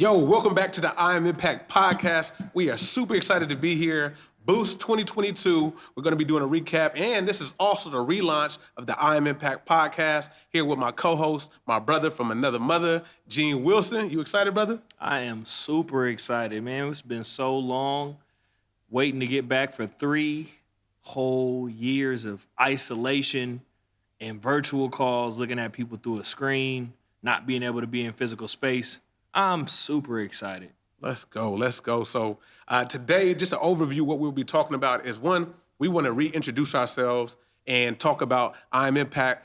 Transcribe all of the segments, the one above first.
Yo, welcome back to the iAmImpact podcast. We are super excited to be here. Boost 2022. We're going to be doing a recap, and this is also the relaunch of the iAmImpact podcast. Here with my co-host, my brother from another mother, Gene Wilson. You excited, brother? I am super excited, man. It's been so long waiting to get back for 3 whole years of isolation and virtual calls, looking at people through a screen, not being able to be in physical space. I'm super excited. Let's go. So today, just an overview, what we'll be talking about is one, we want to reintroduce ourselves and talk about iAmImpact,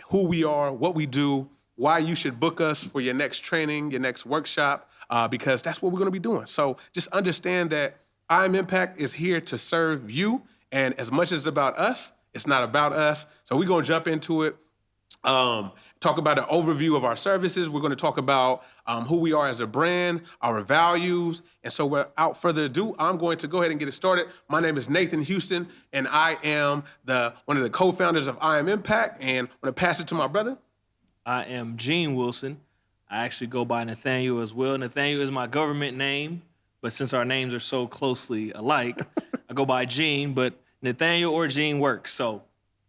who we are, what we do, why you should book us for your next training, your next workshop, because that's what we're going to be doing. So just understand that iAmImpact is here to serve you, and as much as it's about us, it's not about us. So we're going to jump into it. Talk about an overview of our services. We're going to talk about who we are as a brand, our values. And so without further ado, I'm going to go ahead and get it started. My name is Nathan Houston, and I am one of the co-founders of iAmImpact. And I'm going to pass it to my brother. I am Gene Wilson. I actually go by Nathaniel as well. Nathaniel is my government name, but since our names are so closely alike, I go by Gene, but Nathaniel or Gene works. So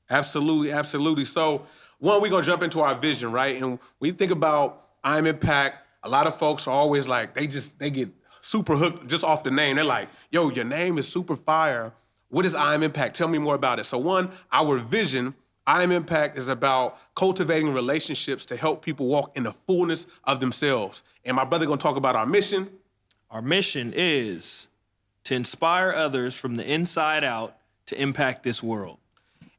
Absolutely. So one, we're going to jump into our vision, right? And when we think about iAmImpact, a lot of folks are always like, they get super hooked just off the name. They're like, yo, your name is super fire. What is iAmImpact? Tell me more about it. So one, our vision, iAmImpact is about cultivating relationships to help people walk in the fullness of themselves. And my brother going to talk about our mission. Our mission is to inspire others from the inside out to impact this world.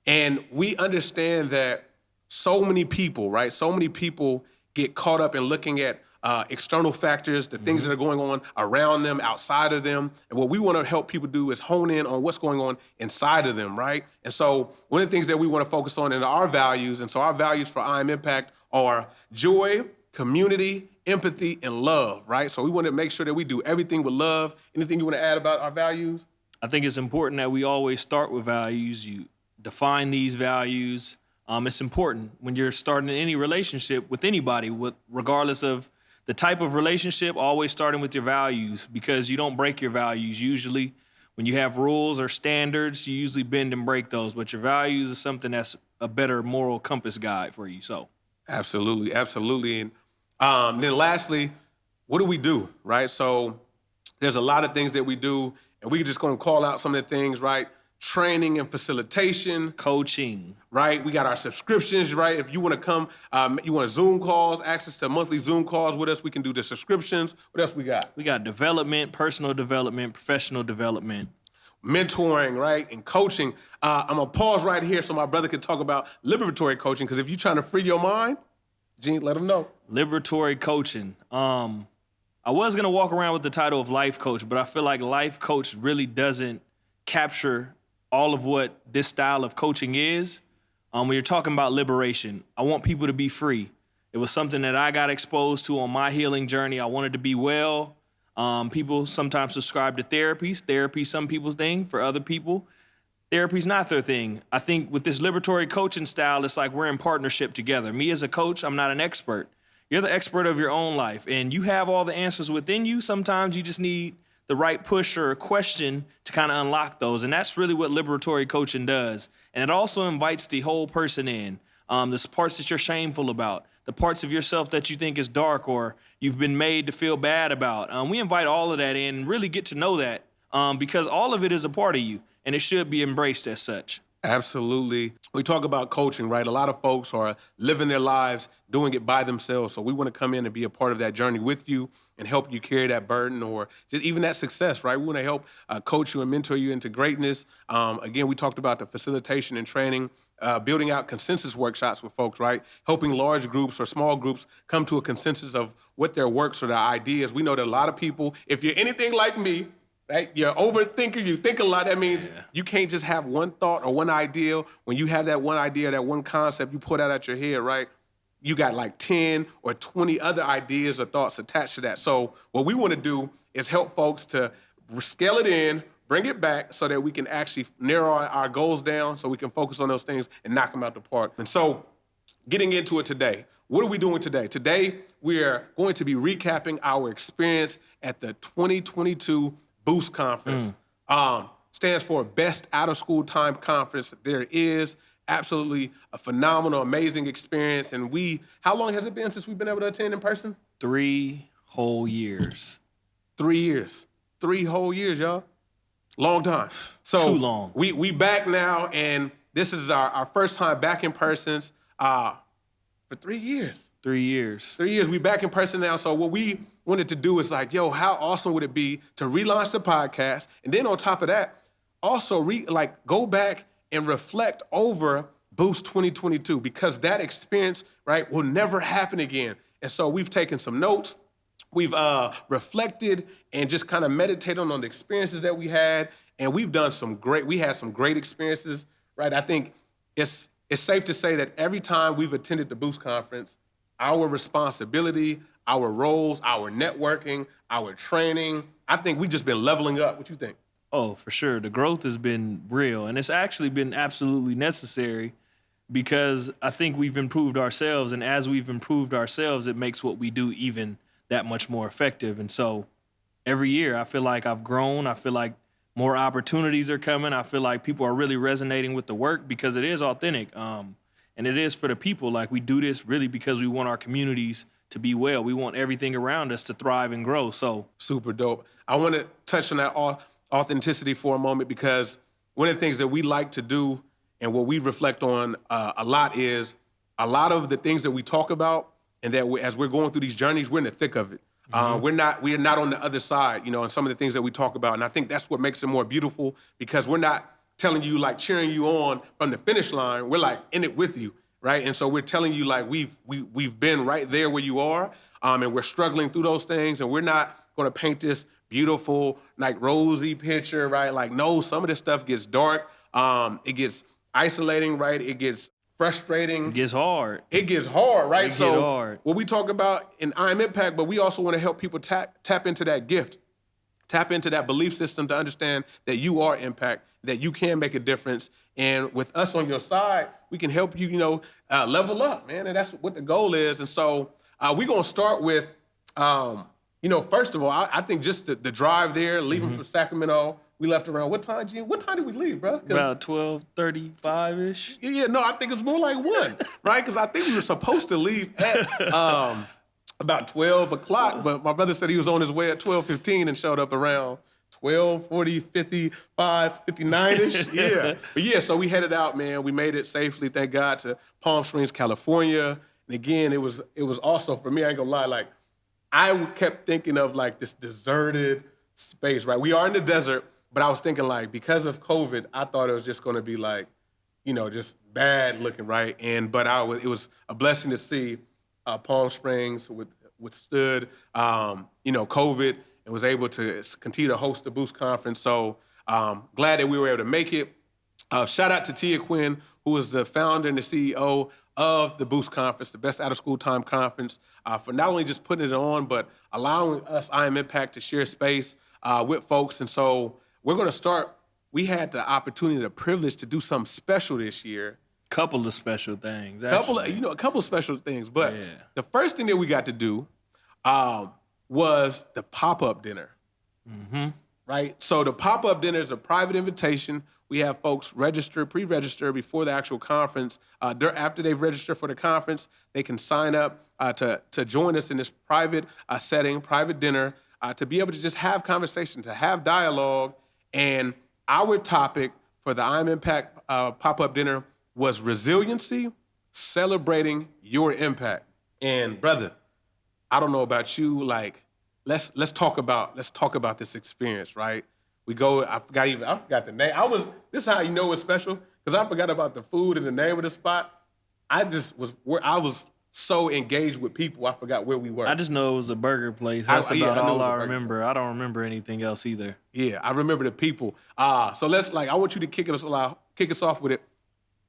And we understand that so many people, right? So many people get caught up in looking at external factors, the things that are going on around them, outside of them. And what we want to help people do is hone in on what's going on inside of them, right? And so one of the things that we want to focus on in our values, and so our values for iAmImpact are joy, community, empathy, and love, right? So we want to make sure that we do everything with love. Anything you want to add about our values? I think it's important that we always start with values. You define these values. It's important when you're starting any relationship with anybody, regardless of the type of relationship, always starting with your values, because you don't break your values. Usually when you have rules or standards, you usually bend and break those, but your values is something that's a better moral compass guide for you. So Absolutely. And then lastly, what do we do, right? So there's a lot of things that we do, and we're just going to call out some of the things, right? Training and facilitation. coaching. Right? We got our subscriptions, right? If you want to come, you want Zoom calls, access to monthly Zoom calls with us, we can do the subscriptions. What else we got? We got development, personal development, professional development. Mentoring, right? And coaching. I'm going to pause right here so my brother can talk about liberatory coaching, because if you're trying to free your mind, Gene, let him know. Liberatory coaching. I was going to walk around with the title of life coach, but I feel like life coach really doesn't capture all of what this style of coaching is. When you're talking about liberation, I want people to be free. It was something that I got exposed to on my healing journey. I wanted to be well. People sometimes subscribe to therapies. Therapy, some people's thing. For other people, therapy's not their thing. I think with this liberatory coaching style, it's like we're in partnership together. Me as a coach, I'm not an expert. You're the expert of your own life, and you have all the answers within you. Sometimes you just need the right push or a question to kind of unlock those. And that's really what liberatory coaching does. And it also invites the whole person in. The parts that you're shameful about, the parts of yourself that you think is dark or you've been made to feel bad about. We invite all of that in and really get to know that because all of it is a part of you and it should be embraced as such. Absolutely. We talk about coaching, right? A lot of folks are living their lives doing it by themselves. So we want to come in and be a part of that journey with you and help you carry that burden or just even that success, right? We want to help coach you and mentor you into greatness. Again, we talked about the facilitation and training, building out consensus workshops with folks, right? Helping large groups or small groups come to a consensus of what their works or their ideas. We know that a lot of people, if you're anything like me, right? You're an overthinker. You think a lot. That means you can't just have one thought or one idea. When you have that one idea, that one concept, you put out at your head, right? You got like 10 or 20 other ideas or thoughts attached to that. So what we want to do is help folks to scale it in, bring it back so that we can actually narrow our goals down so we can focus on those things and knock them out the park. And so getting into it today. What are we doing today? Today, we are going to be recapping our experience at the 2022 Boost Conference. Stands for Best Out of School Time Conference there is. Absolutely a phenomenal, amazing experience. And how long has it been since we've been able to attend in person? 3 whole years. 3 years. 3 whole years, y'all. Long time. So Too long. We back now, and this is our first time back in person for 3 years. 3 years. 3 years. We back in person now. So what we wanted to do is like, yo, how awesome would it be to relaunch the podcast? And then on top of that, also go back and reflect over Boost 2022, because that experience, right, will never happen again. And so we've taken some notes. We've reflected and just kind of meditated on the experiences that we had. And we had some great experiences, right? I think it's safe to say that every time we've attended the Boost Conference, our responsibility, our roles, our networking, our training, I think we've just been leveling up. What you think? Oh, for sure. The growth has been real, and it's actually been absolutely necessary because I think we've improved ourselves, and as we've improved ourselves, it makes what we do even that much more effective. And so every year I feel like I've grown. I feel like more opportunities are coming. I feel like people are really resonating with the work because it is authentic, and it is for the people. Like, we do this really because we want our communities to be well. We want everything around us to thrive and grow. So super dope. I want to touch on that authenticity for a moment, because one of the things that we like to do and what we reflect on a lot is a lot of the things that we talk about, and that as we're going through these journeys, we're in the thick of it. We are not on the other side, and some of the things that we talk about. And I think that's what makes it more beautiful, because we're not telling you, like, cheering you on from the finish line. We're like in it with you, right? And so we're telling you, like, we've been right there where you are, and we're struggling through those things, and we're not going to paint this beautiful, like, rosy picture, right? Like, no, some of this stuff gets dark. It gets isolating, right? It gets frustrating. it gets hard. It gets hard, right? It get hard. What we talk about in iAmImpact, but we also want to help people tap into that gift, tap into that belief system to understand that you are impact, that you can make a difference. And with us on your side, we can help you, level up, man. And that's what the goal is. And so we're going to start with, first of all, I think just the drive there, leaving from Sacramento. We left around what time, Gene? What time did we leave, bro? About 12:35-ish. Yeah, no, I think it was more like 1, right? Because I think we were supposed to leave at about 12 o'clock, but my brother said he was on his way at 12:15 and showed up around 12:40, 55, 59-ish. Yeah. But yeah, so we headed out, man. We made it safely, thank God, to Palm Springs, California. And again, it was also, for me, I ain't gonna lie, like, I kept thinking of, like, this deserted space, right? We are in the desert, but I was thinking, like, because of COVID, I thought it was just gonna be like, just bad looking, right? But it was a blessing to see Palm Springs withstood, COVID, and was able to continue to host the Boost Conference. So glad that we were able to make it. Shout out to Tia Quinn, who is the founder and the CEO of the Boost Conference, the Best Out of School Time Conference, for not only just putting it on, but allowing us, iAmImpact, to share space with folks. And so we're going to start. We had the opportunity, the privilege to do something special this year. Couple of special things. A couple of special things. But Yeah. the first thing that we got to do was the pop-up dinner. Mm-hmm. Right? So the pop-up dinner is a private invitation. We have folks pre-register before the actual conference. After they've registered for the conference, they can sign up to join us in this private setting, private dinner, to be able to just have conversation, to have dialogue. And our topic for the iAmImpact pop-up dinner was resiliency, celebrating your impact. And brother, I don't know about you, like, let's talk about this experience, right? We go. I forgot the name. This is how you know it's special, because I forgot about the food and the name of the spot. I was so engaged with people, I forgot where we were. I just know it was a burger place. That's about all I remember. I don't remember anything else either. Yeah, I remember the people. So I want you to kick us off with it.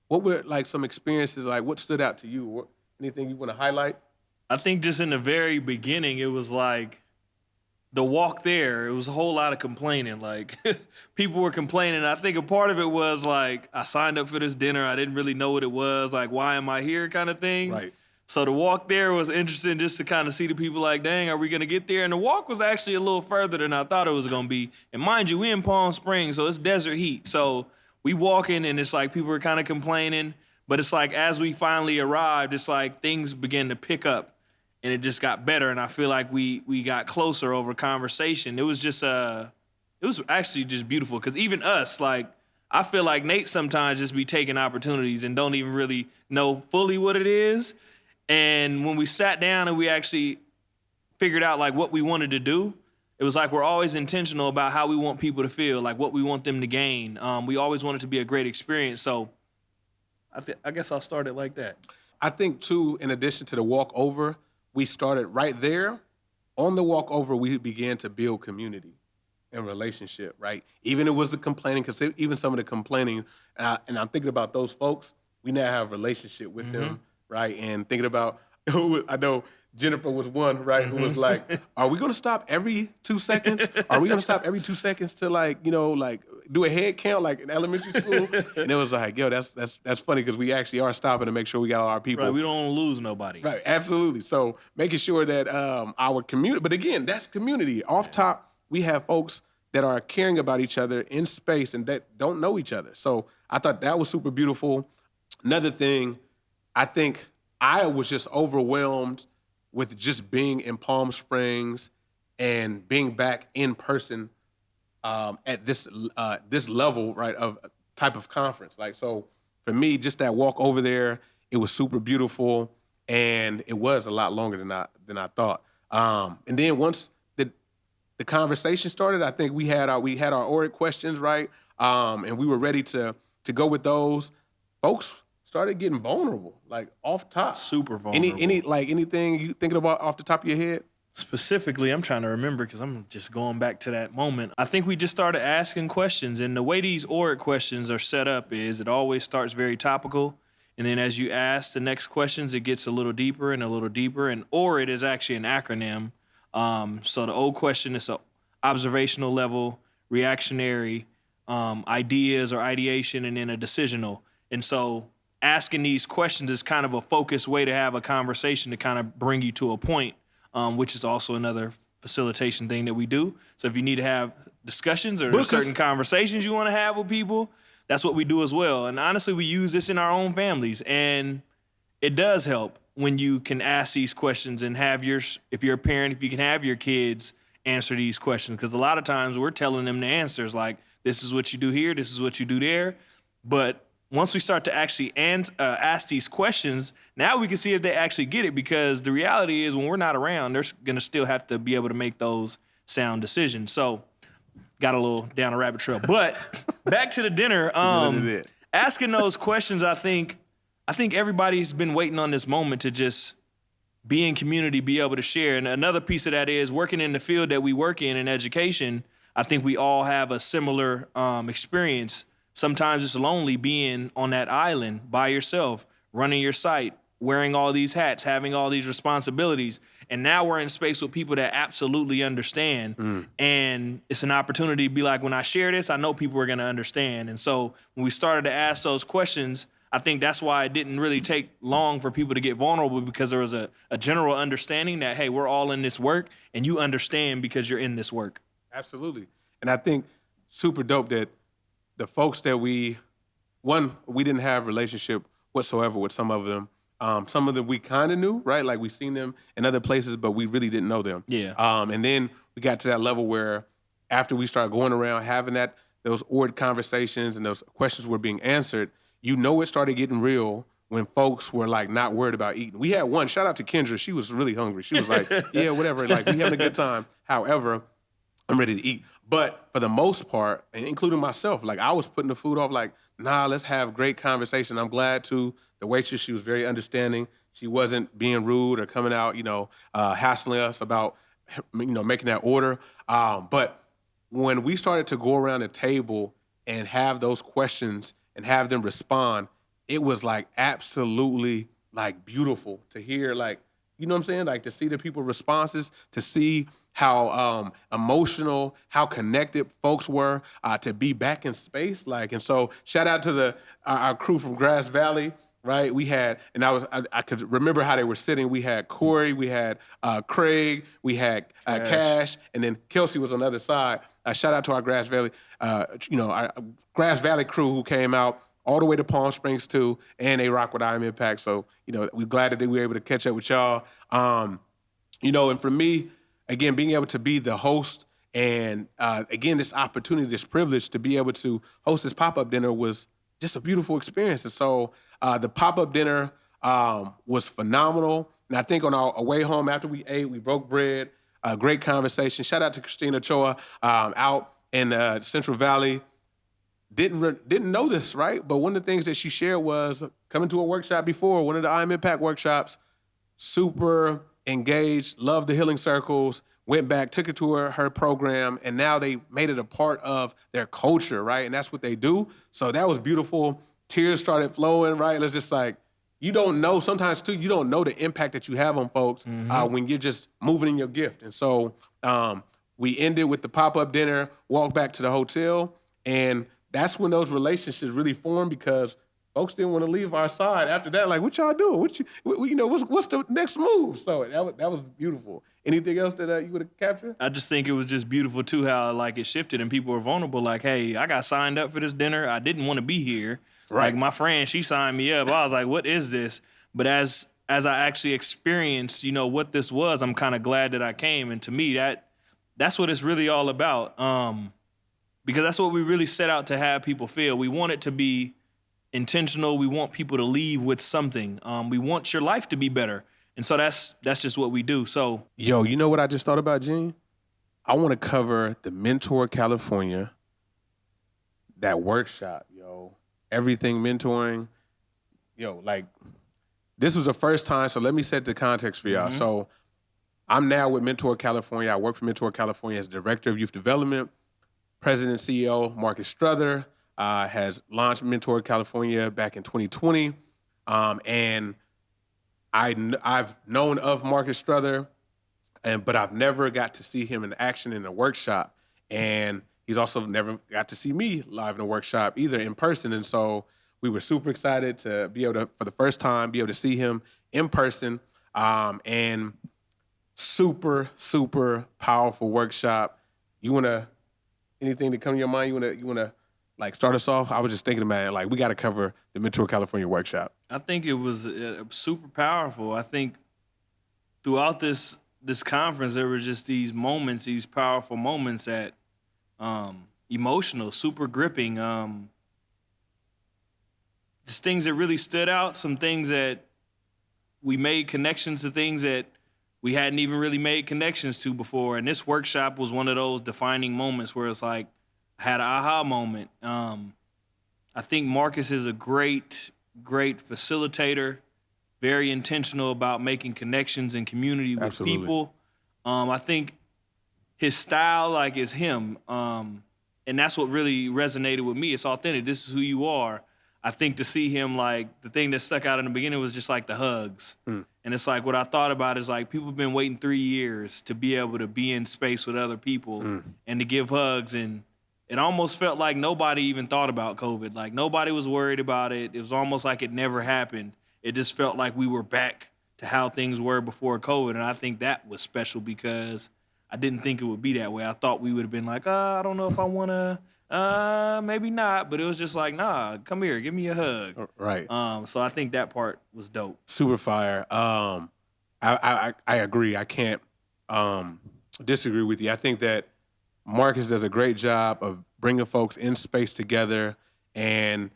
What were, like, some experiences, like, what stood out to you? Anything you want to highlight? I think just in the very beginning, it was like the walk there, it was a whole lot of complaining. Like people were complaining. I think a part of it was like I signed up for this dinner. I didn't really know what it was. Like, why am I here kind of thing. Right. So the walk there was interesting just to kind of see the people like, dang, are we going to get there? And the walk was actually a little further than I thought it was going to be. And mind you, we in Palm Springs, so it's desert heat. So we walking and it's like people were kind of complaining. But it's like as we finally arrived, it's like things began to pick up and it just got better. And I feel like we got closer over conversation. It was just, it was actually just beautiful because even us, like, I feel like Nate sometimes just be taking opportunities and don't even really know fully what it is. And when we sat down and we actually figured out like what we wanted to do, it was like we're always intentional about how we want people to feel, like what we want them to gain. We always want it to be a great experience. So I guess I'll start it like that. I think too, in addition to the walk over, we started right there. On the walk over, we began to build community and relationship, right? Even it was the complaining, because even some of the complaining, and I'm thinking about those folks, we now have a relationship with them, right? And thinking about, I know Jennifer was one, right, who was like, are we going to stop every 2 seconds? Are we going to stop every 2 seconds to like do a head count like in elementary school? And it was like, yo, that's funny because we actually are stopping to make sure we got all our people. Right, we don't lose nobody. Right, absolutely. So making sure that our community, but again, that's community. Off top, we have folks that are caring about each other in space and that don't know each other. So I thought that was super beautiful. Another thing, I think I was just overwhelmed with just being in Palm Springs and being back in person at this level, right, of type of conference. Like, so for me, just that walk over there, it was super beautiful, and it was a lot longer than I thought. And then once the conversation started, I think we had our oral questions, right, and we were ready to go with those. Folks started getting vulnerable, like off top. Super vulnerable. Anything you thinking about off the top of your head? Specifically, I'm trying to remember because I'm just going back to that moment. I think we just started asking questions, and the way these ORIC questions are set up is it always starts very topical, and then as you ask the next questions, it gets a little deeper and a little deeper, and ORID is actually an acronym. So the O question is a observational level, reactionary, ideas or ideation, and then a decisional. And so asking these questions is kind of a focused way to have a conversation to kind of bring you to a point, which is also another facilitation thing that we do. So if you need to have discussions or certain conversations you want to have with people, that's what we do as well. And honestly, we use this in our own families, and it does help when you can ask these questions and have if you're a parent, if you can have your kids answer these questions. Because a lot of times we're telling them the answers, like, this is what you do here, this is what you do there. But once we start to actually ask these questions, now we can see if they actually get it, because the reality is when we're not around, they're going to still have to be able to make those sound decisions. So got a little down a rabbit trail. But back to the dinner, asking those questions, I think everybody's been waiting on this moment to just be in community, be able to share. And another piece of that is working in the field that we work in education. I think we all have a similar experience. Sometimes it's lonely being on that island by yourself, running your site, wearing all these hats, having all these responsibilities. And now we're in space with people that absolutely understand. And it's an opportunity to be like, when I share this, I know people are going to understand. And so when we started to ask those questions, I think that's why it didn't really take long for people to get vulnerable, because there was a general understanding that, hey, we're all in this work and you understand because you're in this work. Absolutely. And I think super dope that the folks that we didn't have relationship whatsoever with some of them. Some of them we kind of knew, right? Like we seen them in other places, but we really didn't know them. Yeah. And then we got to that level where after we started going around having those ORD conversations and those questions were being answered, it started getting real when folks were like not worried about eating. We had one, shout out to Kendra. She was really hungry. She was like, yeah, whatever. Like, we having a good time. However, I'm ready to eat. But for the most part, and including myself, like I was putting the food off like, nah, let's have great conversation. I'm glad too. The waitress, she was very understanding. She wasn't being rude or coming out, hassling us about, making that order. But when we started to go around the table and have those questions and have them respond, it was like absolutely like beautiful to hear like You know what I'm saying? Like to see the people responses, to see how emotional, how connected folks were to be back in space. Like, and so shout out to our crew from Grass Valley. Right, we had, and I could remember how they were sitting. We had Corey, we had Craig, we had Cash, and then Kelsey was on the other side. Shout out to our Grass Valley, our Grass Valley crew who came out all the way to Palm Springs too, and they rock with iAmImpact. So we're glad that we were able to catch up with y'all. And for me, again, being able to be the host and again, this opportunity, this privilege to be able to host this pop-up dinner was just a beautiful experience. And so the pop-up dinner was phenomenal. And I think on our way home after we ate, we broke bread, great conversation. Shout out to Christina Choa out in Central Valley. Didn't know this, right? But one of the things that she shared was coming to a workshop before, one of the iAmImpact workshops, super engaged, loved the healing circles, went back, took it to her program, and now they made it a part of their culture, right? And that's what they do. So that was beautiful. Tears started flowing, right? It's just like, you don't know, sometimes too, you don't know the impact that you have on folks when you're just moving in your gift. And so we ended with the pop-up dinner, walked back to the hotel, and that's when those relationships really formed because folks didn't want to leave our side after that. Like, what y'all doing? What's the next move? So that was beautiful. Anything else that you would have captured? I just think it was just beautiful too how like it shifted and people were vulnerable. Like, hey, I got signed up for this dinner. I didn't want to be here. Right. Like my friend, she signed me up. I was like, what is this? But as I actually experienced, what this was, I'm kind of glad that I came. And to me, that's what it's really all about. Because that's what we really set out to have people feel. We want it to be intentional. We want people to leave with something. We want your life to be better. And so that's just what we do. So, yo, you know what I just thought about, Gene? I want to cover the Mentor California, that workshop, yo. Everything mentoring. Yo, like, this was the first time, so let me set the context for y'all. So I'm now with Mentor California. I work for Mentor California as Director of Youth Development. President and CEO Marcus Struther has launched Mentor California back in 2020. And I've known of Marcus Struther, but I've never got to see him in action in a workshop. And he's also never got to see me live in a workshop either in person. And so we were super excited to be able to, for the first time, be able to see him in person. And super, super powerful workshop. Anything that come to your mind? You wanna like start us off? I was just thinking about it. Like, we got to cover the Mentor California workshop. I think it was super powerful. I think throughout this conference, there were just these moments, these powerful moments that emotional, super gripping. Just things that really stood out. Some things that we made connections to things that we hadn't even really made connections to before. And this workshop was one of those defining moments where it's like, I had an aha moment. I think Marcus is a great facilitator, very intentional about making connections and community with people. I think his style, like, is him. And that's what really resonated with me. It's authentic. This is who you are. I think to see him, like, the thing that stuck out in the beginning was just like the hugs. And it's like, what I thought about is like, people have been waiting 3 years to be able to be in space with other people and to give hugs. And it almost felt like nobody even thought about COVID. Like, nobody was worried about it. It was almost like it never happened. It just felt like we were back to how things were before COVID. And I think that was special because I didn't think it would be that way. I thought we would have been like, I don't know if I want to, maybe not. But it was just like, nah, come here, give me a hug. Right. So I think that part was dope. Super fire. I agree. I can't disagree with you. I think that Marcus does a great job of bringing folks in space together, and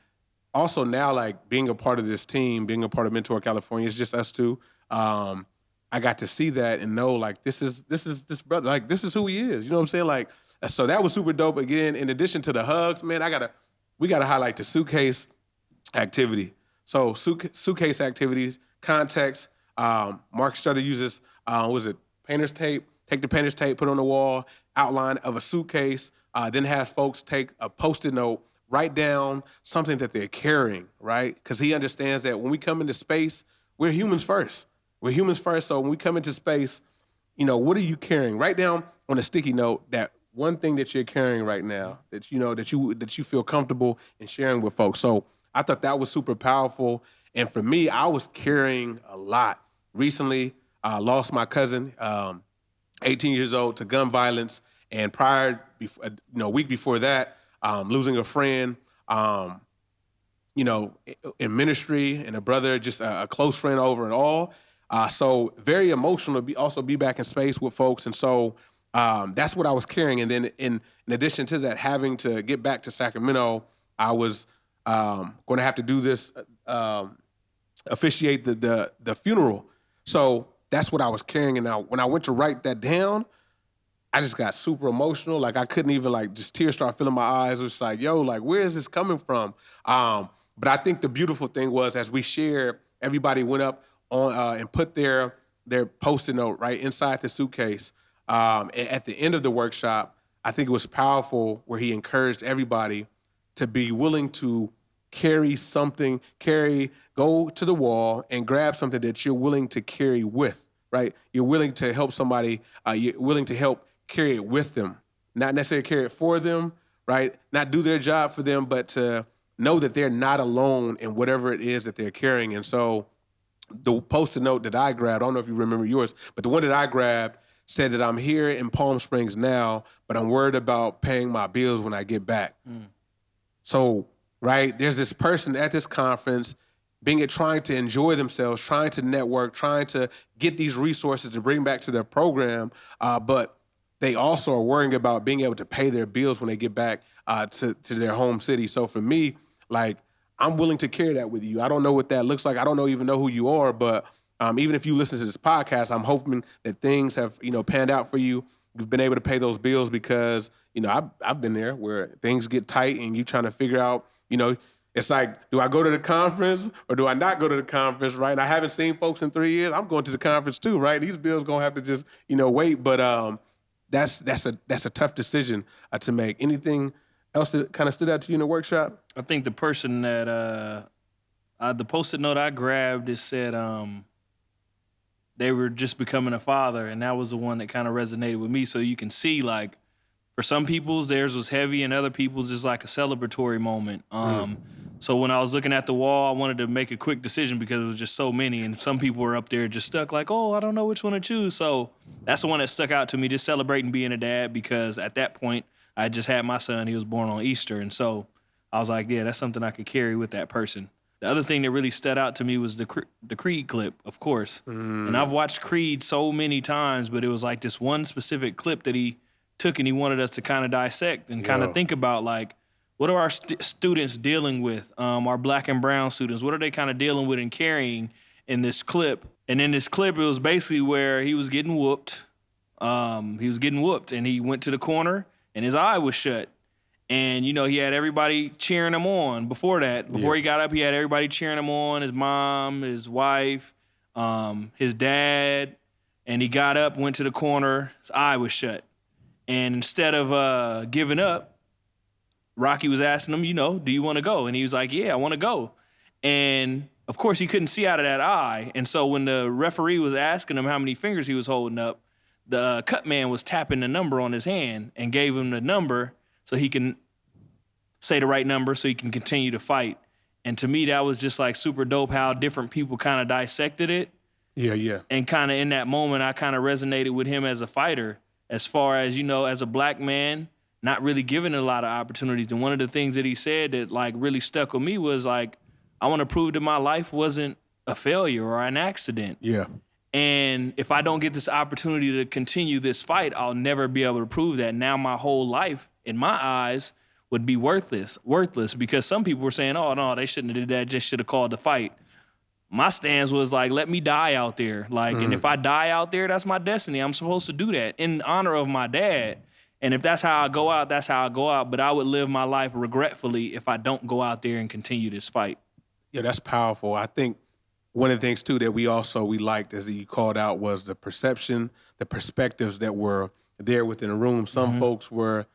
also now, like, being a part of this team, being a part of Mentor California, it's just us two. I got to see that and know, like, this is this brother, like, this is who he is. You know what I'm saying? Like, so that was super dope. Again, in addition to the hugs, man, we gotta highlight the suitcase activity. So suitcase activities, context. Mark Struther uses painter's tape. Take the painter's tape, put it on the wall, outline of a suitcase, then have folks take a Post-it note, write down something that they're carrying, right? Because he understands that when we come into space, we're humans first. We're humans first. So when we come into space, what are you carrying? Write down on a sticky note that one thing that you're carrying right now that you feel comfortable in sharing with folks. So I thought that was super powerful. And for me, I was carrying a lot. Recently, I lost my cousin, 18 years old, to gun violence. And a week before that, losing a friend, in ministry, and a brother, just a close friend over it all. So very emotional to also be back in space with folks. And so that's what I was carrying. And then in addition to that, having to get back to Sacramento, I was going to have to do this, officiate the funeral. So that's what I was carrying. And now when I went to write that down, I just got super emotional. Like I couldn't even just tears start filling my eyes. It was like, yo, like where is this coming from? But I think the beautiful thing was as we shared, everybody went up on and put their Post-it note right inside the suitcase. And at the end of the workshop, I think it was powerful where he encouraged everybody to be willing to carry something, go to the wall and grab something that you're willing to carry with, right? You're willing to help somebody, you're willing to help carry it with them, not necessarily carry it for them, right? Not do their job for them, but to know that they're not alone in whatever it is that they're carrying. And so the Post-it note that I grabbed, I don't know if you remember yours, but the one that I grabbed said that I'm here in Palm Springs now, but I'm worried about paying my bills when I get back. So, right, there's this person at this conference trying to enjoy themselves, trying to network, trying to get these resources to bring back to their program, but they also are worrying about being able to pay their bills when they get back to their home city. So for me, I'm willing to carry that with you. I don't know what that looks like. I don't even know who you are, but even if you listen to this podcast, I'm hoping that things have, panned out for you. You've been able to pay those bills because, I've been there where things get tight and you trying to figure out, it's like, do I go to the conference or do I not go to the conference, right? And I haven't seen folks in 3 years. I'm going to the conference too, right? These bills going to have to just, wait. But that's a tough decision to make. Anything else that kind of stood out to you in the workshop? I think the person that the Post-it note I grabbed, it said they were just becoming a father, and that was the one that kind of resonated with me. So you can see, for some people's, theirs was heavy, and other people's just like a celebratory moment. So when I was looking at the wall, I wanted to make a quick decision because it was just so many, and some people were up there just stuck like, oh, I don't know which one to choose. So that's the one that stuck out to me, just celebrating being a dad, because at that point, I just had my son. He was born on Easter, and so I was like, yeah, that's something I could carry with that person. The other thing that really stood out to me was the Creed clip, of course. And I've watched Creed so many times, but it was like this one specific clip that he took and he wanted us to kind of dissect and kind of think about, what are our students dealing with, our black and brown students? What are they kind of dealing with and carrying in this clip? And in this clip, it was basically where he was getting whooped. And he went to the corner and his eye was shut. And, he had everybody cheering him on. Before he got up, he had everybody cheering him on, his mom, his wife, his dad. And he got up, went to the corner, his eye was shut. And instead of giving up, Rocky was asking him, do you want to go? And he was like, yeah, I want to go. And, of course, he couldn't see out of that eye. And so when the referee was asking him how many fingers he was holding up, the cut man was tapping the number on his hand and gave him the number so he can say the right number so he can continue to fight. And to me, that was just super dope how different people kind of dissected it. Yeah. And kind of in that moment, I kind of resonated with him as a fighter, as far as, as a black man, not really given a lot of opportunities. And one of the things that he said that really stuck with me was I want to prove that my life wasn't a failure or an accident. Yeah. And if I don't get this opportunity to continue this fight, I'll never be able to prove that. Now my whole life, in my eyes, would be worthless because some people were saying, oh, no, they shouldn't have did that, just should have called the fight. My stance was let me die out there. And if I die out there, that's my destiny. I'm supposed to do that in honor of my dad. And if that's how I go out, that's how I go out. But I would live my life regretfully if I don't go out there and continue this fight. Yeah, that's powerful. I think one of the things, too, that we liked, as you called out, was the perception, the perspectives that were there within the room. Some folks were,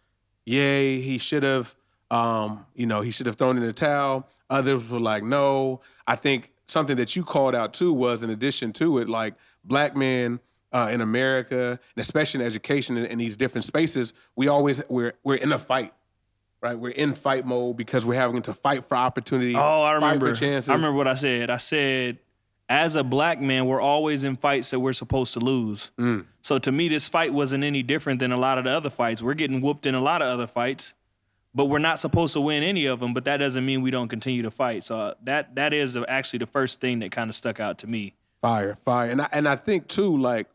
yay, he should have He should have thrown in the towel. Others were like, no. I think something that you called out too was, in addition to it, like black men in America, and especially in education in these different spaces, we're in a fight, right? We're in fight mode because we're having to fight for opportunity. Oh, I fight remember. for chances. I remember what I said. I said, as a black man, we're always in fights that we're supposed to lose. So to me, this fight wasn't any different than a lot of the other fights. We're getting whooped in a lot of other fights, but we're not supposed to win any of them. But that doesn't mean we don't continue to fight. So that is actually the first thing that kind of stuck out to me. Fire. And I think too, like,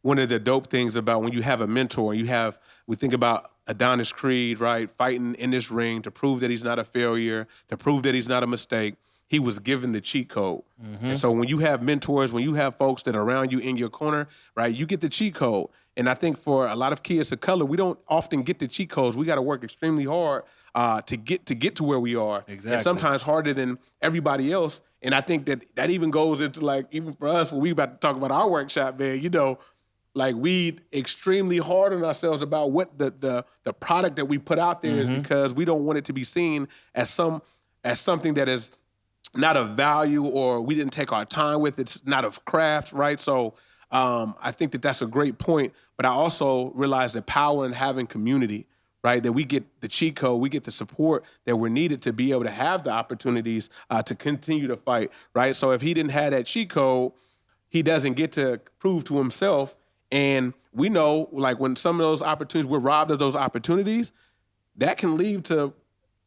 one of the dope things about when you have a mentor, we think about Adonis Creed, right? Fighting in this ring to prove that he's not a failure, to prove that he's not a mistake. He was given the cheat code. And so when you have mentors, when you have folks that are around you in your corner, right, you get the cheat code. And I think for a lot of kids of color, we don't often get the cheat codes. We got to work extremely hard to get to where we are. Exactly. And sometimes harder than everybody else. And I think that even goes into, like, even for us, when we about to talk about our workshop, man, like, we extremely hard on ourselves about what the product that we put out there is, because we don't want it to be seen as something that is not of value, or we didn't take our time with. It's not of craft, right? So I think that's a great point. But I also realize the power in having community, right? That we get the cheat code, we get the support that we're needed to be able to have the opportunities to continue to fight, right? So if he didn't have that cheat code, he doesn't get to prove to himself. And we know, like, when some of those opportunities, we're robbed of those opportunities, that can lead to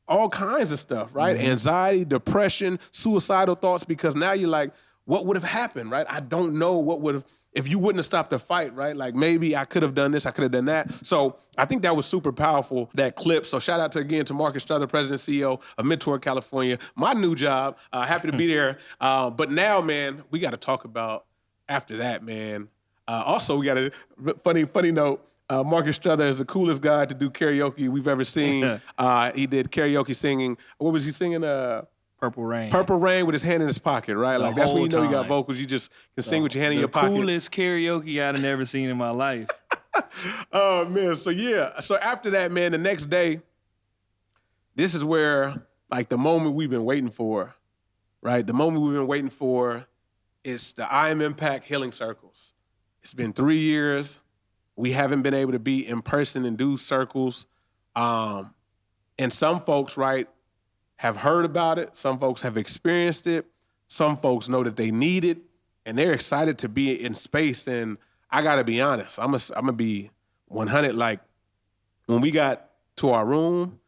all kinds of stuff, right? Anxiety, depression, suicidal thoughts, because now you're like, what would have happened, right? I don't know what would have, if you wouldn't have stopped the fight, right? Like, maybe I could have done this, I could have done that. So I think that was super powerful, that clip. So shout out again to Marcus Strother, President and CEO of Mentor California. My new job, happy to be there. But now, man, we got to talk about after that, man. Also, we got a funny note. Marcus Strother is the coolest guy to do karaoke we've ever seen. He did karaoke singing. What was he singing? Purple Rain. Purple Rain with his hand in his pocket, right? Like, that's when you know you got vocals. You just can sing with your hand in your pocket. The coolest karaoke I've never seen in my life. Oh, man. So, yeah. So after that, man, the next day, this is where, like, the moment we've been waiting for, right? The moment we've been waiting for, it's the iAmImpact Healing Circles. It's been 3 years. We haven't been able to be in person and do circles. And some folks, right, have heard about it. Some folks have experienced it. Some folks know that they need it, and they're excited to be in space. And I got to be honest. I'm going to be 100. Like, when we got to our room,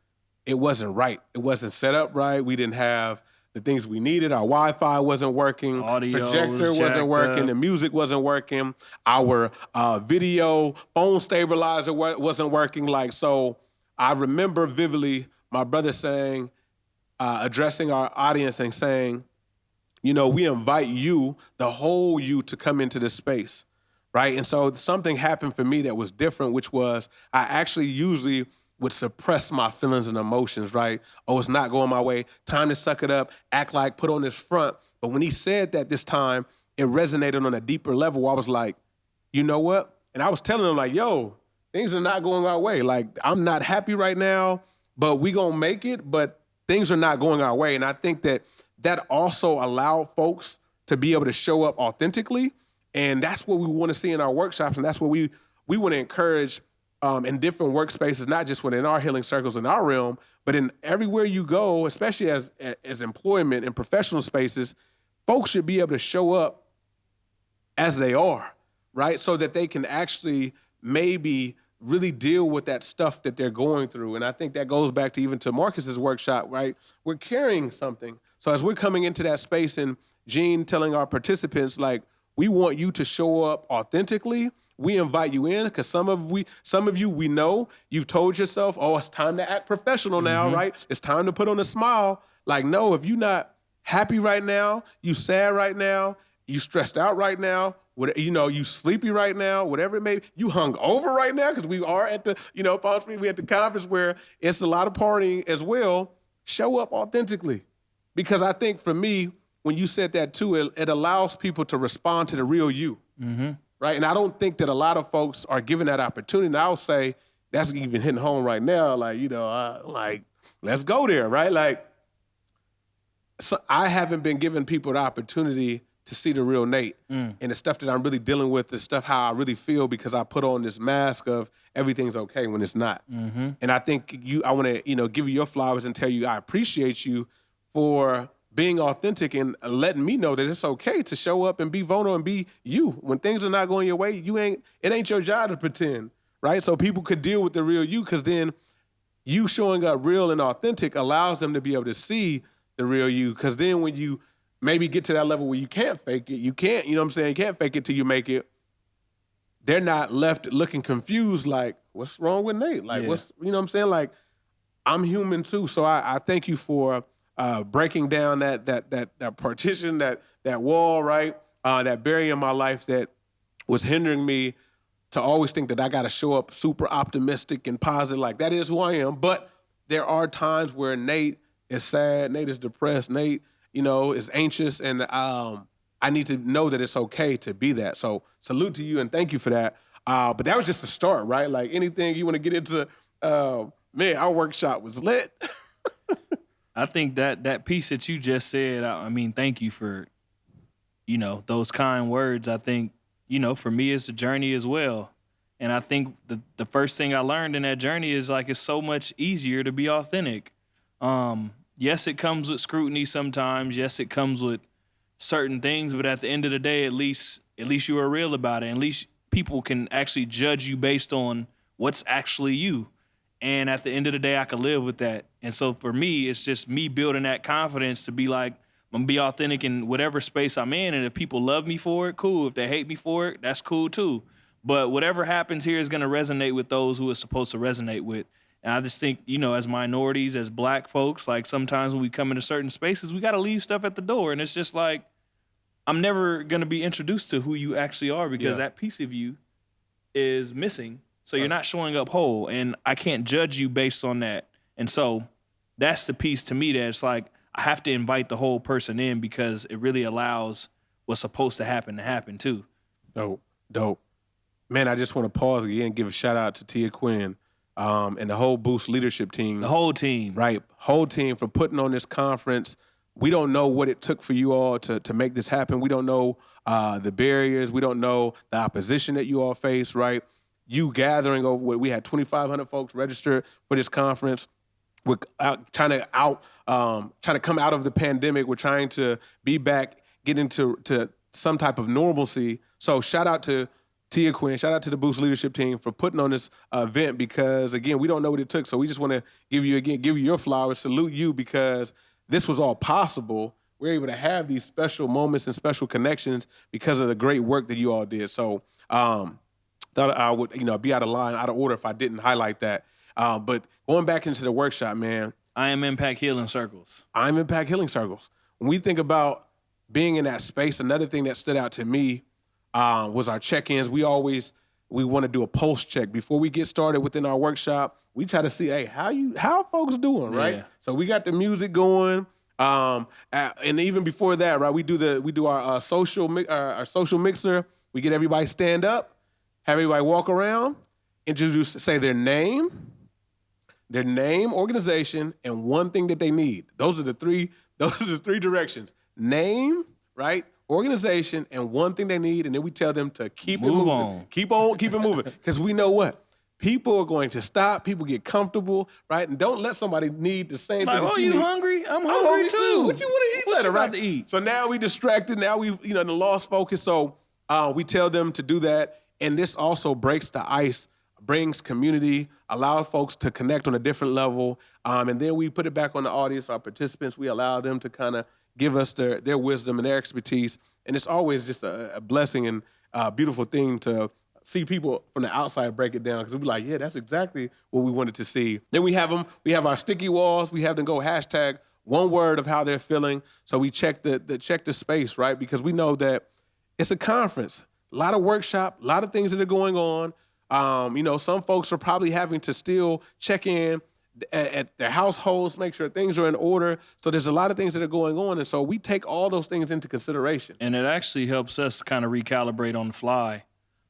it wasn't right. It wasn't set up right. We didn't have the things we needed. Our Wi-Fi wasn't working. Audio projector was wasn't working. up. The music wasn't working. Our video phone stabilizer wasn't working. Like, so I remember vividly my brother saying, addressing our audience and saying, we invite you, the whole you, to come into this space, right? And so something happened for me that was different, which was I actually usually would suppress my feelings and emotions, right? Oh, it's not going my way. Time to suck it up, act like, put on this front. But when he said that this time, it resonated on a deeper level. I was like, you know what? And I was telling him, like, yo, things are not going our way. Like, I'm not happy right now, but we gonna make it, but things are not going our way. And I think that also allowed folks to be able to show up authentically. And that's what we want to see in our workshops. And that's what we want to encourage in different workspaces, not just within our healing circles in our realm, but in everywhere you go, especially as employment and professional spaces. Folks should be able to show up as they are, right? So that they can actually maybe really deal with that stuff that they're going through. And I think that goes back to even to Marcus's workshop, right? We're carrying something. So as we're coming into that space, and Gene telling our participants, like, we want you to show up authentically. We invite you in, because some of you, we know you've told yourself, oh, it's time to act professional now, right? It's time to put on a smile. Like, no, if you're not happy right now, you sad right now, you stressed out right now, you sleepy right now, whatever it may be, you hung over right now, because we are at the, Palm Springs, we at the conference where it's a lot of partying as well. Show up authentically. Because I think for me, when you said that too, it allows people to respond to the real you. Right? And I don't think that a lot of folks are given that opportunity. And I'll say that's even hitting home right now. Like, let's go there, right? Like, so I haven't been giving people the opportunity to see the real Nate. And the stuff that I'm really dealing with, the stuff how I really feel because I put on this mask of everything's okay when it's not. And I think I want to, give you your flowers and tell you I appreciate you for being authentic and letting me know that it's okay to show up and be vulnerable and be you. When things are not going your way, it ain't your job to pretend, right? So people could deal with the real you, because then you showing up real and authentic allows them to be able to see the real you. Because then when you maybe get to that level where you can't fake it, you can't, you can't fake it till you make it, they're not left looking confused like, what's wrong with Nate? Like, what's, like, I'm human too. So I thank you for breaking down that partition, that wall, right? That barrier in my life that was hindering me to always think that I got to show up super optimistic and positive. Like, that is who I am. But there are times where Nate is sad, Nate is depressed, Nate, is anxious, and I need to know that it's okay to be that. So salute to you and thank you for that. But that was just the start, right? Like, anything you want to get into, man, our workshop was lit. I think that piece that you just said, I mean, thank you for, those kind words. I think, for me, it's a journey as well. And I think the first thing I learned in that journey is, like, it's so much easier to be authentic. Yes, it comes with scrutiny sometimes. Yes, it comes with certain things. But at the end of the day, at least you are real about it. At least people can actually judge you based on what's actually you. And at the end of the day, I could live with that. And so for me, it's just me building that confidence to be like, I'm going to be authentic in whatever space I'm in. And if people love me for it, cool. If they hate me for it, that's cool too. But whatever happens here is going to resonate with those who it's supposed to resonate with. And I just think, as minorities, as black folks, like, sometimes when we come into certain spaces, we got to leave stuff at the door. And it's just like, I'm never going to be introduced to who you actually are because that piece of you is missing. So you're not showing up whole, and I can't judge you based on that. And so that's the piece to me that it's like, I have to invite the whole person in because it really allows what's supposed to happen too. Dope. Man, I just want to pause again and give a shout out to Tia Quinn and the whole Boost leadership team. The whole team. Right. Whole team for putting on this conference. We don't know what it took for you all to make this happen. We don't know the barriers. We don't know the opposition that you all face, right? You gathering over, we had 2,500 folks registered for this conference. We're trying to come out of the pandemic. We're trying to be back, get into some type of normalcy. So shout out to Tia Quinn, shout out to the Boost leadership team for putting on this event because, again, we don't know what it took. So we just want to give you your flowers, salute you because this was all possible. We're able to have these special moments and special connections because of the great work that you all did. So thought I would, be out of order if I didn't highlight that. But going back into the workshop, man. iAmImpact Healing Circles. iAmImpact Healing Circles. When we think about being in that space, another thing that stood out to me was our check-ins. We want to do a pulse check before we get started within our workshop. We try to see, hey, how are folks doing, right? Yeah. So we got the music going, and even before that, right? We do our social mixer. We get everybody stand up, have everybody walk around, say their name, organization, and one thing that they need. Those are the three directions: name, right? Organization, and one thing they need, and then we tell them to keep it moving. Keep it moving. Because we know what? People are going to stop. People get comfortable, right? And don't let somebody need the same thing that you need. Hungry? I'm hungry too. What you want to eat later, right? To eat? So now we distracted. Now we, the lost focus. So we tell them to do that. And this also breaks the ice, brings community, allows folks to connect on a different level. And then we put it back on the audience, our participants. We allow them to kind of give us their wisdom and their expertise. And it's always just a blessing and a beautiful thing to see people from the outside break it down because we'll be like, yeah, that's exactly what we wanted to see. Then we have our sticky walls. We have them go hashtag one word of how they're feeling. So we check the space, right? Because we know that it's a conference, a lot of workshop, a lot of things that are going on. Some folks are probably having to still check in at their households, make sure things are in order. So there's a lot of things that are going on. And so we take all those things into consideration. And it actually helps us kind of recalibrate on the fly.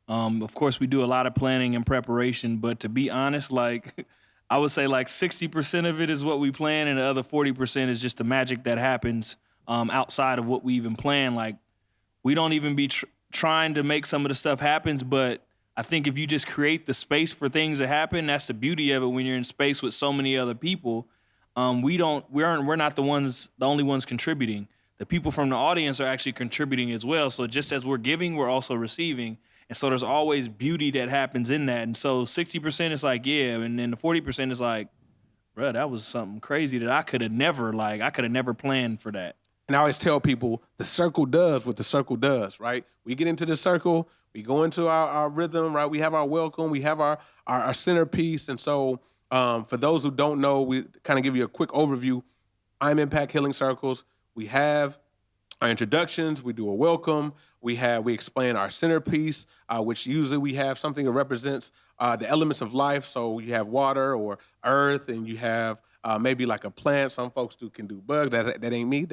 Of course, we do a lot of planning and preparation, but to be honest, like I would say like 60% of it is what we plan, and the other 40% is just the magic that happens outside of what we even plan. Like we don't even be trying to make some of the stuff happens, but I think if you just create the space for things to happen, that's the beauty of it. When you're in space with so many other people, we're not the only ones contributing. The people from the audience are actually contributing as well. So just as we're giving, we're also receiving. And so there's always beauty that happens in that. And so 60% is like, yeah, and then the 40% is like, bro, that was something crazy that I could have never planned for that. And I always tell people the circle does what the circle does, right? We get into the circle, we go into our rhythm, right? We have our welcome, we have our centerpiece. And so for those who don't know, we kind of give you a quick overview. iAmImpact Healing Circles. We have our introductions, we do a welcome, we explain our centerpiece, which usually we have something that represents the elements of life. So you have water or earth, and you have maybe like a plant. Some folks can do bugs. That ain't me.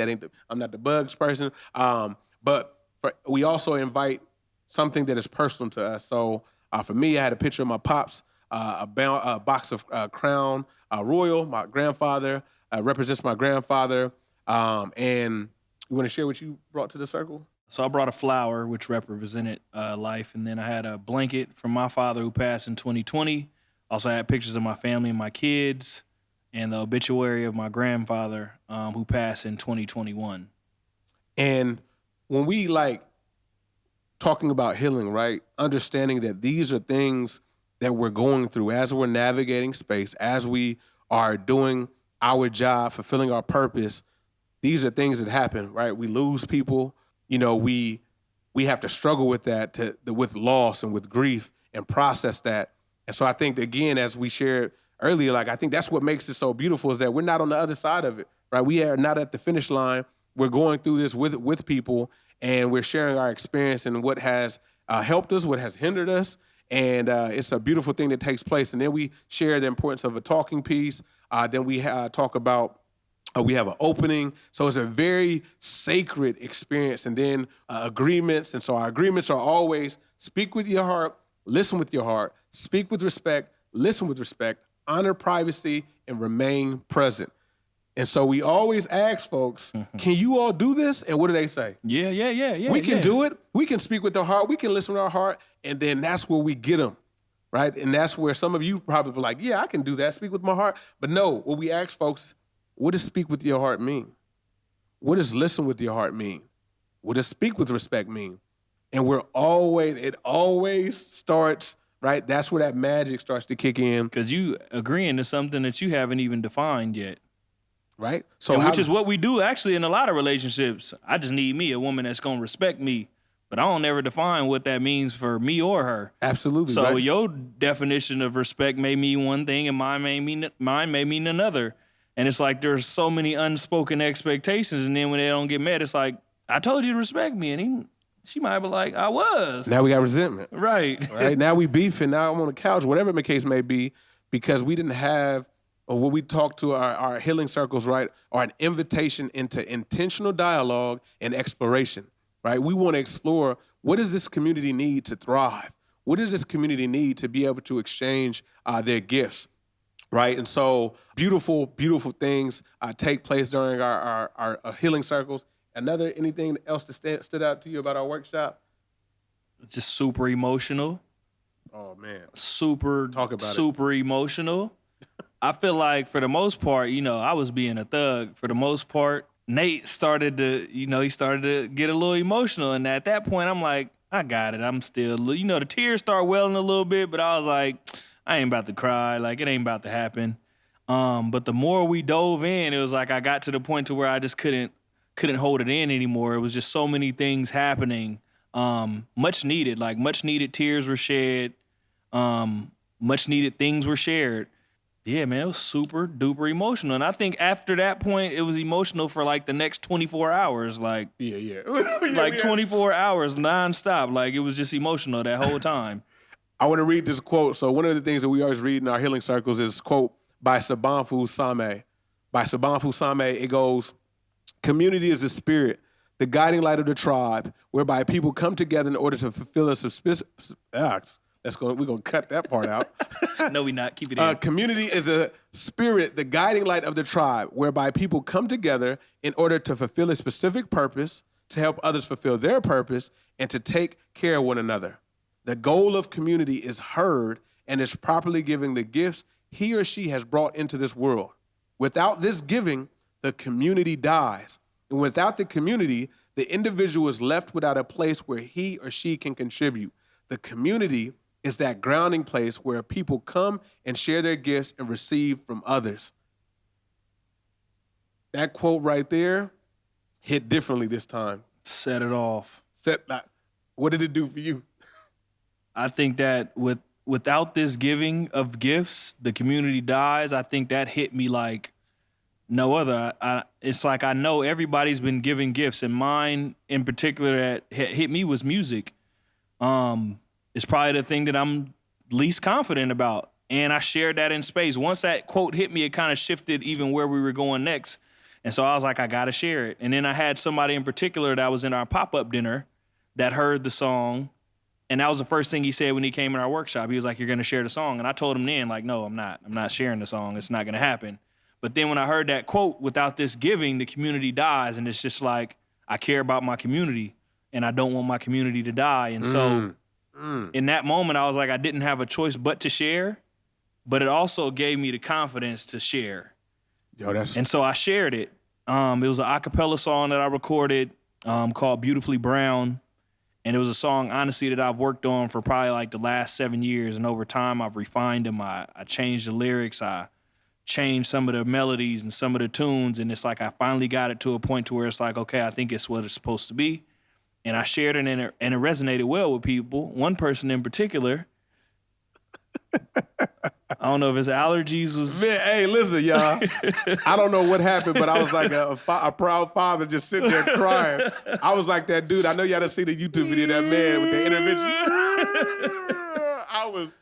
I'm not the bugs person. But we also invite something that is personal to us. So for me, I had a picture of my pops, a box of Crown Royal. My grandfather represents my grandfather. And you want to share what you brought to the circle? So I brought a flower, which represented life. And then I had a blanket from my father who passed in 2020. Also had pictures of my family and my kids, and the obituary of my grandfather who passed in 2021. And when we talking about healing, right? Understanding that these are things that we're going through as we're navigating space, as we are doing our job, fulfilling our purpose. These are things that happen, right? We lose people. We have to struggle with that, with loss and with grief, and process that. And so I think, again, as we shared earlier, I think that's what makes it so beautiful, is that we're not on the other side of it, right? We are not at the finish line. We're going through this with people, and we're sharing our experience and what has helped us, what has hindered us. And it's a beautiful thing that takes place. And then we share the importance of a talking piece. Then we talk about we have an opening. So it's a very sacred experience. And then agreements. And so our agreements are always speak with your heart, listen with your heart, speak with respect, listen with respect, honor privacy, and remain present. And so we always ask folks, can you all do this? And what do they say? Yeah. We can do it. We can speak with our heart. We can listen with our heart. And then that's where we get them, right? And that's where some of you probably be like, yeah, I can do that, speak with my heart. But no, what we ask folks, what does speak with your heart mean? What does listen with your heart mean? What does speak with respect mean? And it always starts, right? That's where that magic starts to kick in. Because you agreeing to something that you haven't even defined yet. Right? So which is what we do actually in a lot of relationships. I just need me a woman that's going to respect me, but I don't ever define what that means for me or her. Absolutely. So right? Your definition of respect may mean one thing and mine may mean another. And it's like there's so many unspoken expectations, and then when they don't get met, it's like, I told you to respect me, and she might be like, I was. Now we got resentment. Right. Right? Now we beefing. Now I'm on the couch, whatever the case may be, because we didn't have, or when we talk to our healing circles, right, are an invitation into intentional dialogue and exploration, right? We want to explore, what does this community need to thrive? What does this community need to be able to exchange their gifts, right? And so beautiful, beautiful things take place during our healing circles. Anything else that stood out to you about our workshop? Just super emotional. Oh, man. Super emotional. I feel like for the most part, I was being a thug. For the most part, Nate started to get a little emotional. And at that point, I'm like, I got it. I'm still, the tears start welling a little bit, but I was like, I ain't about to cry. Like, it ain't about to happen. But the more we dove in, it was like I got to the point to where I just couldn't hold it in anymore. It was just so many things happening. Much needed tears were shed. Much needed things were shared. Yeah, man, it was super duper emotional. And I think after that point, it was emotional for like the next 24 hours. Like, yeah. 24 hours nonstop. Like, it was just emotional that whole time. I want to read this quote. So one of the things that we always read in our healing circles is a quote by Sabanfu Same. By Sabanfu Same, it goes, community is the spirit, the guiding light of the tribe, whereby people come together in order to fulfill a We're gonna cut that part out. No, we not. Keep it in. Community is a spirit, the guiding light of the tribe, whereby people come together in order to fulfill a specific purpose, to help others fulfill their purpose, and to take care of one another. The goal of community is heard and is properly giving the gifts he or she has brought into this world. Without this giving, the community dies. And without the community, the individual is left without a place where he or she can contribute. The community is that grounding place where people come and share their gifts and receive from others. That quote right there hit differently this time. Set it off. What did it do for you? I think that without this giving of gifts, the community dies. I think that hit me like no other. It's like I know everybody's been giving gifts, and mine in particular that hit me was music. It's probably the thing that I'm least confident about, and I shared that in space. Once that quote hit me, it kind of shifted even where we were going next, and so I was like, I gotta share it. And then I had somebody in particular that was in our pop-up dinner that heard the song, and that was the first thing he said when he came in our workshop. He was like, "You're gonna share the song," and I told him then, like, "No, I'm not. I'm not sharing the song. It's not gonna happen." But then when I heard that quote, without this giving, the community dies. And it's just like, I care about my community and I don't want my community to die. And so in that moment, I was like, I didn't have a choice but to share, but it also gave me the confidence to share. And so I shared it. It was an a cappella song that I recorded called Beautifully Brown. And it was a song, honestly, that I've worked on for probably like the last 7 years. And over time, I've refined them. I changed the lyrics. I changed some of the melodies and some of the tunes, and it's like I finally got it to a point to where it's like, okay, I think it's what it's supposed to be. And I shared it, and it resonated well with people. One person in particular, I don't know if his allergies was... Man, hey, listen, y'all. I don't know what happened, but I was like a proud father just sitting there crying. I was like that dude. I know y'all done seen the YouTube video of that man with the intervention. I was,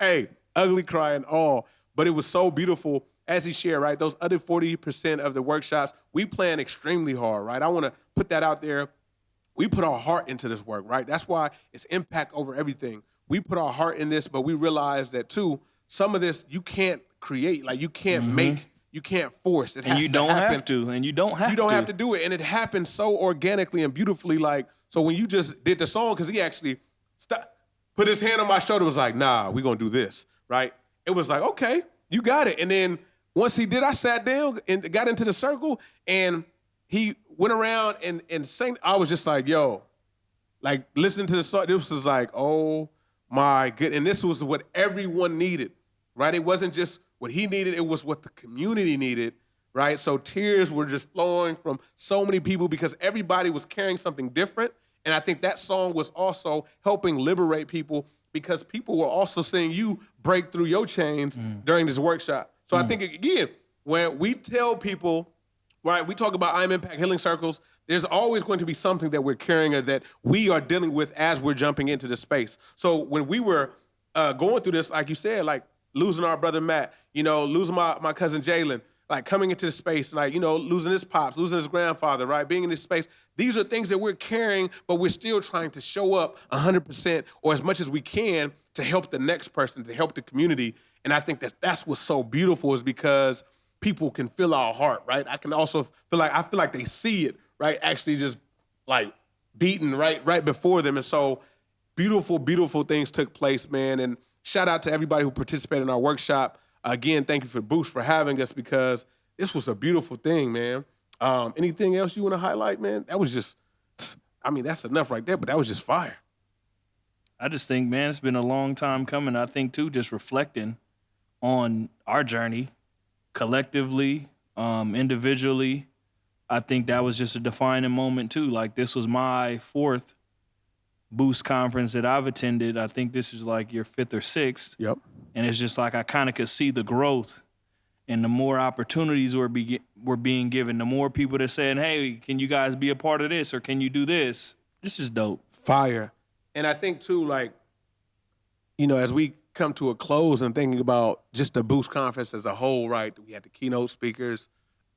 ugly crying all. But it was so beautiful. As he shared, right, those other 40% of the workshops, we plan extremely hard, right? I want to put that out there. We put our heart into this work, right? That's why it's impact over everything. We put our heart in this, but we realize that, too, some of this you can't create. Like, you can't make, you can't force. It has to happen. And you don't have to. And you don't have to. You don't have to do it. And it happens so organically and beautifully. Like, so when you just did the song, because he actually put his hand on my shoulder, was like, nah, we're going to do this, right? It was like, okay, you got it. And then once he did, I sat down and got into the circle, and he went around and sang. I was just like, yo, like listening to the song, this was like, oh my goodness. And this was what everyone needed, right? It wasn't just what he needed, it was what the community needed, right? So tears were just flowing from so many people because everybody was carrying something different. And I think that song was also helping liberate people because people were also seeing you break through your chains during this workshop. So I think, again, when we tell people, right, we talk about iAmImpact healing circles, there's always going to be something that we're carrying or that we are dealing with as we're jumping into the space. So when we were going through this, like you said, like losing our brother Matt, losing my cousin Jalen, like coming into the space, like, losing his pops, losing his grandfather, right, being in this space. These are things that we're carrying, but we're still trying to show up 100% or as much as we can to help the next person, to help the community. And I think that's what's so beautiful is because people can feel our heart, right? I can also feel like they see it, right? Actually just like beating right before them. And so beautiful, beautiful things took place, man. And shout out to everybody who participated in our workshop. Again, thank you for Boost for having us because this was a beautiful thing, man. Anything else you want to highlight, man? That was just, that's enough right there, but that was just fire. I just think, man, it's been a long time coming. I think, too, just reflecting on our journey collectively, individually. I think that was just a defining moment, too. Like, this was my 4th Boost conference that I've attended. I think this is like your 5th or 6th. Yep. And it's just like I kind of could see the growth and the more opportunities were being given, the more people that said, hey, can you guys be a part of this or can you do this? This is dope. Fire. And I think, too, like, as we come to a close and thinking about just the Boost Conference as a whole, right, we had the keynote speakers.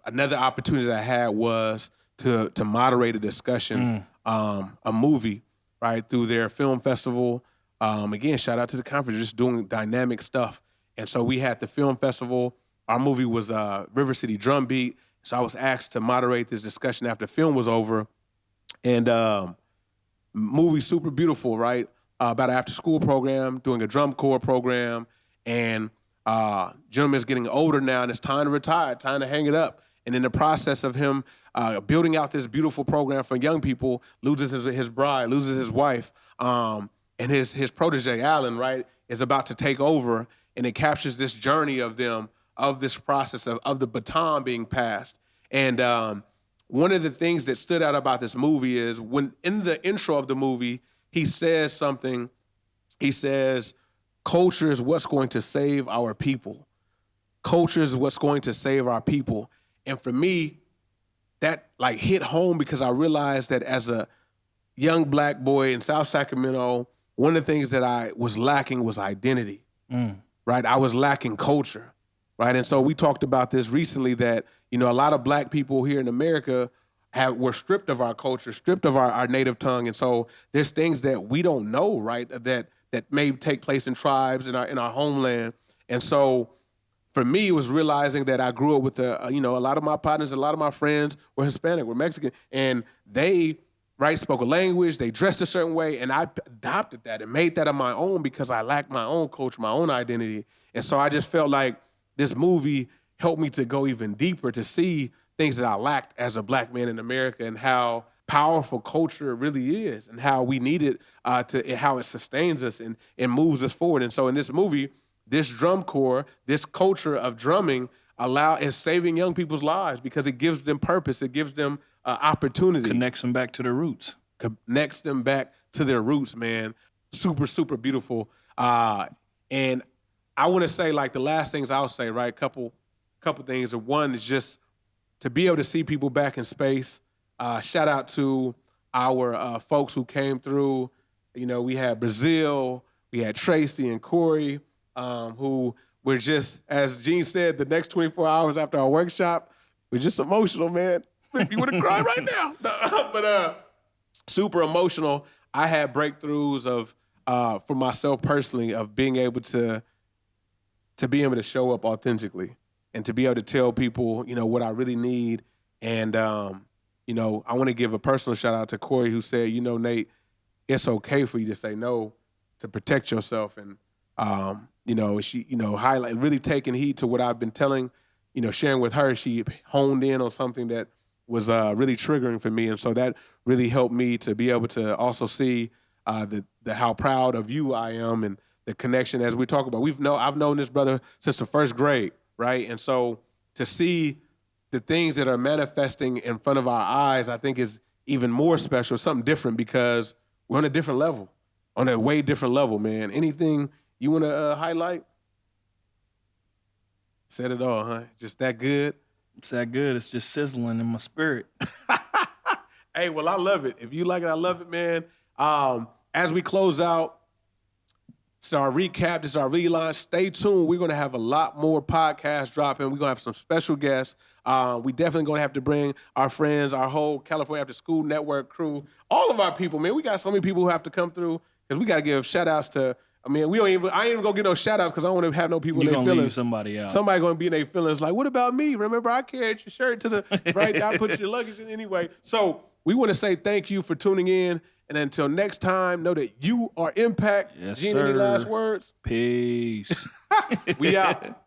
Another opportunity that I had was to moderate a discussion, a movie, right, through their film festival. Again, shout out to the conference, just doing dynamic stuff. And so we had the film festival. Our movie was River City Drumbeat. So I was asked to moderate this discussion after the film was over. And movie super beautiful, right? About an after-school program, doing a drum corps program. And gentleman's getting older now, and it's time to retire, time to hang it up. And in the process of him building out this beautiful program for young people, loses his bride, loses his wife, and his protege, Alan, right, is about to take over, and it captures this journey of them, of this process of the baton being passed. And one of the things that stood out about this movie is when in the intro of the movie, he says something. He says, culture is what's going to save our people. Culture is what's going to save our people. And for me, that like hit home because I realized that as a young black boy in South Sacramento, one of the things that I was lacking was identity, right? I was lacking culture, right? And so we talked about this recently that, you know, a lot of black people here in America were stripped of our culture, stripped of our native tongue. And so there's things that we don't know, right, that may take place in tribes in our homeland. And so for me, it was realizing that I grew up with a lot of my partners, a lot of my friends were Hispanic, were Mexican, and they, right, spoke a language, they dressed a certain way, and I adopted that and made that of my own because I lacked my own culture, my own identity. And so I just felt like this movie helped me to go even deeper, to see things that I lacked as a black man in America and how powerful culture really is and how we need it how it sustains us and moves us forward. And so in this movie, this drum corps, this culture of drumming is saving young people's lives because it gives them purpose. It gives them opportunity. Connects them back to their roots. Connects them back to their roots, man. Super, super beautiful. And I want to say, like, the last things I'll say, right? Couple things. One is just to be able to see people back in space. Shout out to our folks who came through. You know, we had Brazil, we had Tracy and Corey, who were just, as Gene said, the next 24 hours after our workshop, we're just emotional, man. You would have cried right now. But super emotional. I had breakthroughs of, for myself personally, of being able to be able to show up authentically and to be able to tell people, you know, what I really need. And, you know, I want to give a personal shout out to Corey who said, you know, Nate, it's okay for you to say no, to protect yourself. And, you know, she, you know, really taking heed to what I've been telling, you know, sharing with her. She honed in on something that was really triggering for me. And so that really helped me to be able to also see how proud of you I am and the connection as we talk about. I've known this brother since the first grade, right? And so to see the things that are manifesting in front of our eyes, I think is even more special, something different because we're on a different level, on a way different level, man. Anything you want to highlight? Said it all, huh? Just that good? It's that good. It's just sizzling in my spirit. Hey, well, I love it. If you like it, I love it, man. As we close out, this is our recap. This is our relaunch. Stay tuned. We're going to have a lot more podcasts dropping. We're going to have some special guests. We definitely going to have to bring our friends, our whole California After School Network crew, all of our people, man. We got so many people who have to come through because we got to give shout-outs to, I mean, I ain't even going to get no shout-outs because I don't want to have no people in their feelings. Leave somebody out. Somebody going to be in their feelings like, what about me? Remember, I carried your shirt to the, right? I put your luggage in anyway. So we want to say thank you for tuning in. And until next time, know that you are Impact. Yes, Gene, sir. any last words? Peace. We out.